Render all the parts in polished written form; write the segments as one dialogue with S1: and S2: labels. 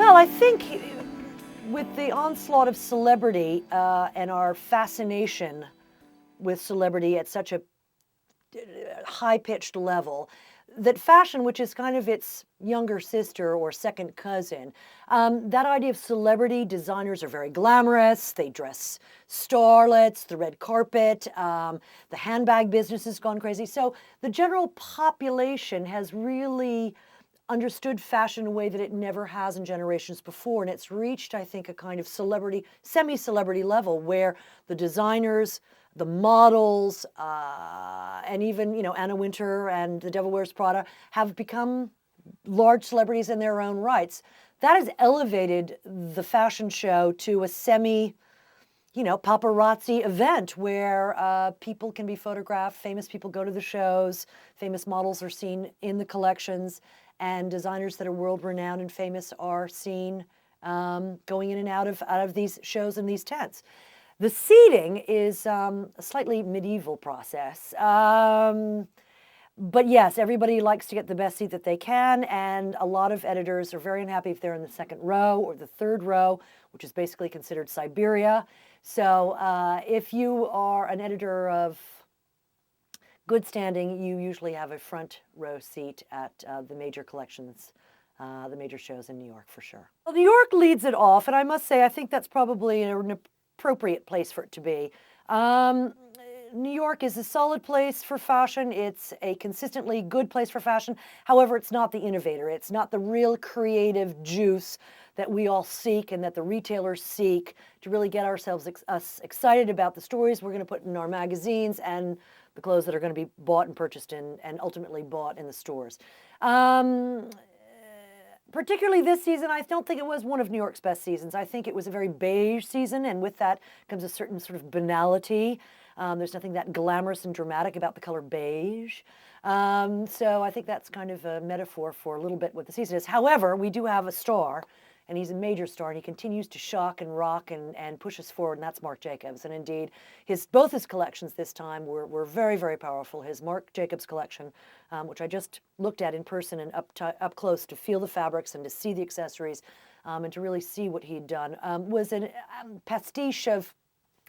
S1: Well, I think with the onslaught of celebrity and our fascination with celebrity at such a high-pitched level, that fashion, which is kind of its younger sister or second cousin, that idea of celebrity designers are very glamorous. They dress starlets, the red carpet, the handbag business has gone crazy. So the general population has really understood fashion in a way that it never has in generations before. And it's reached, I think, a kind of celebrity, semi-celebrity level where the designers, the models, and even, Anna Wintour and The Devil Wears Prada have become large celebrities in their own rights. That has elevated the fashion show to a paparazzi event where people can be photographed, famous people go to the shows, famous models are seen in the collections, and designers that are world-renowned and famous are seen going in and out of these shows and these tents. The seating is a slightly medieval process. But yes, everybody likes to get the best seat that they can, and a lot of editors are very unhappy if they're in the second row or the third row, which is basically considered Siberia. So if you are an editor of good standing, you usually have a front row seat at the major collections, the major shows in New York for sure. Well, New York leads it off, and I must say I think that's probably an appropriate place for it to be. New York is a solid place for fashion. It's a consistently good place for fashion. However, it's not the innovator. It's not the real creative juice that we all seek and that the retailers seek to really get ourselves excited about the stories we're going to put in our magazines and the clothes that are going to be bought and purchased and ultimately bought in the stores. Particularly this season, I don't think it was one of New York's best seasons. I think it was a very beige season, and with that comes a certain sort of banality. There's nothing that glamorous and dramatic about the color beige. So I think that's kind of a metaphor for a little bit what the season is. However, we do have a star, and he's a major star, and he continues to shock and rock and push us forward, and that's Marc Jacobs. And indeed, both his collections this time were very, very powerful. His Marc Jacobs collection, which I just looked at in person and up close to feel the fabrics and to see the accessories and to really see what he'd done, was a pastiche of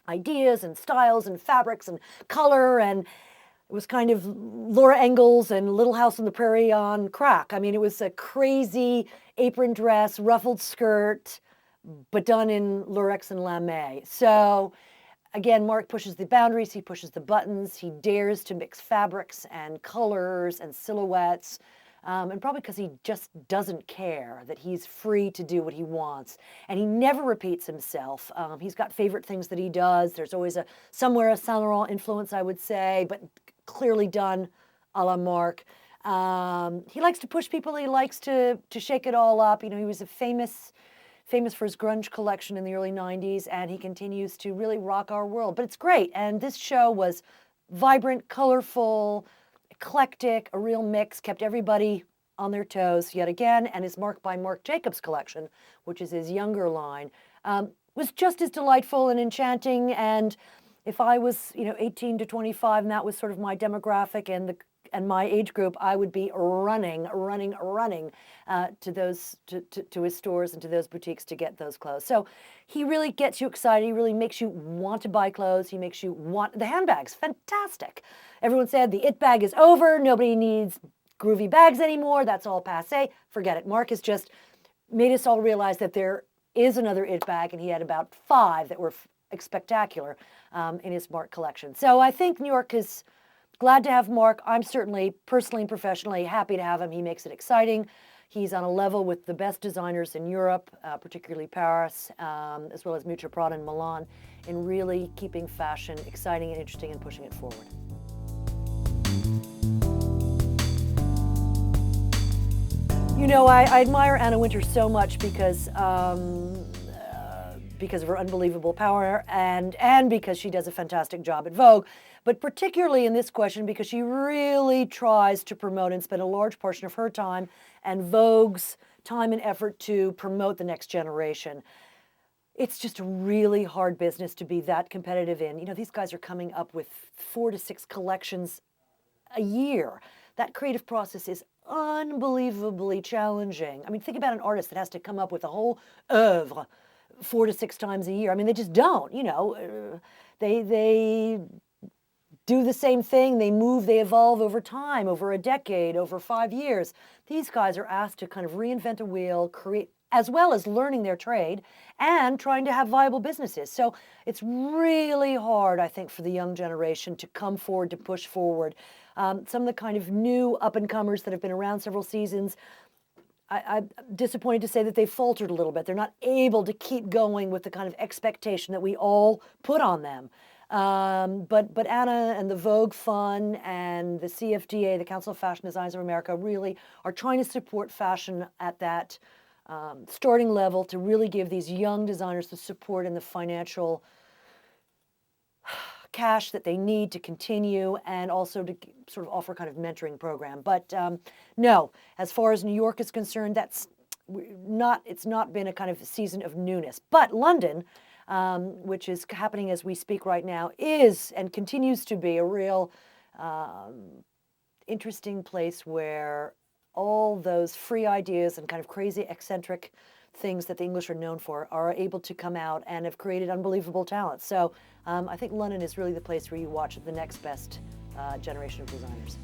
S1: ideas and styles and fabrics and color, and it was kind of Laura Ingalls and Little House on the Prairie on crack. I mean, it was a crazy apron dress, ruffled skirt, but done in lurex and lame. So again, Marc pushes the boundaries, he pushes the buttons, he dares to mix fabrics and colors and silhouettes, and probably because he just doesn't care, that he's free to do what he wants. And he never repeats himself. He's got favorite things that he does. There's always somewhere a Saint Laurent influence, I would say, but clearly done a la Marc. He likes to push people. He likes to shake it all up. He was famous for his grunge collection in the early 90s, and he continues to really rock our world. But it's great. And this show was vibrant, colorful, eclectic, a real mix, kept everybody on their toes yet again. And his Marc by Marc Jacobs collection, which is his younger line, was just as delightful and enchanting. And if I was, 18 to 25, and that was sort of my demographic and my age group, I would be running to his stores and to those boutiques to get those clothes. So he really gets you excited. He really makes you want to buy clothes. He makes you want the handbags. Fantastic. Everyone said the it bag is over. Nobody needs groovy bags anymore. That's all passé. Forget it. Marc has just made us all realize that there is another it bag, and he had about 5 that were spectacular in his Marc collection. So I think New York is glad to have Marc. I'm certainly personally and professionally happy to have him. He makes it exciting. He's on a level with the best designers in Europe, particularly Paris, as well as Michio, Prada, and Milan, in really keeping fashion exciting and interesting and pushing it forward. I admire Anna Wintour so much because of her unbelievable power and because she does a fantastic job at Vogue, but particularly in this question because she really tries to promote and spend a large portion of her time and Vogue's time and effort to promote the next generation. It's just a really hard business to be that competitive in. These guys are coming up with 4 to 6 collections a year. that creative process is unbelievably challenging. I mean, think about an artist that has to come up with a whole oeuvre 4 to 6 times a year. I mean, they just don't, they do the same thing, they move, they evolve over time, over a decade, over 5 years. These guys are asked to kind of reinvent a wheel, create, as well as learning their trade and trying to have viable businesses. So it's really hard, I think, for the young generation to come forward, to push forward. Some of the kind of new up-and-comers that have been around several seasons, I'm disappointed to say that they faltered a little bit. They're not able to keep going with the kind of expectation that we all put on them. But Anna and the Vogue Fund and the CFDA, the Council of Fashion Designers of America, really are trying to support fashion at that starting level to really give these young designers the support and the financial cash that they need to continue, and also to sort of offer kind of mentoring program. But no, as far as New York is concerned, it's not been a kind of season of newness. But London, which is happening as we speak right now, is and continues to be a real interesting place where all those free ideas and kind of crazy eccentric things that the English are known for are able to come out and have created unbelievable talent. So I think London is really the place where you watch the next best generation of designers.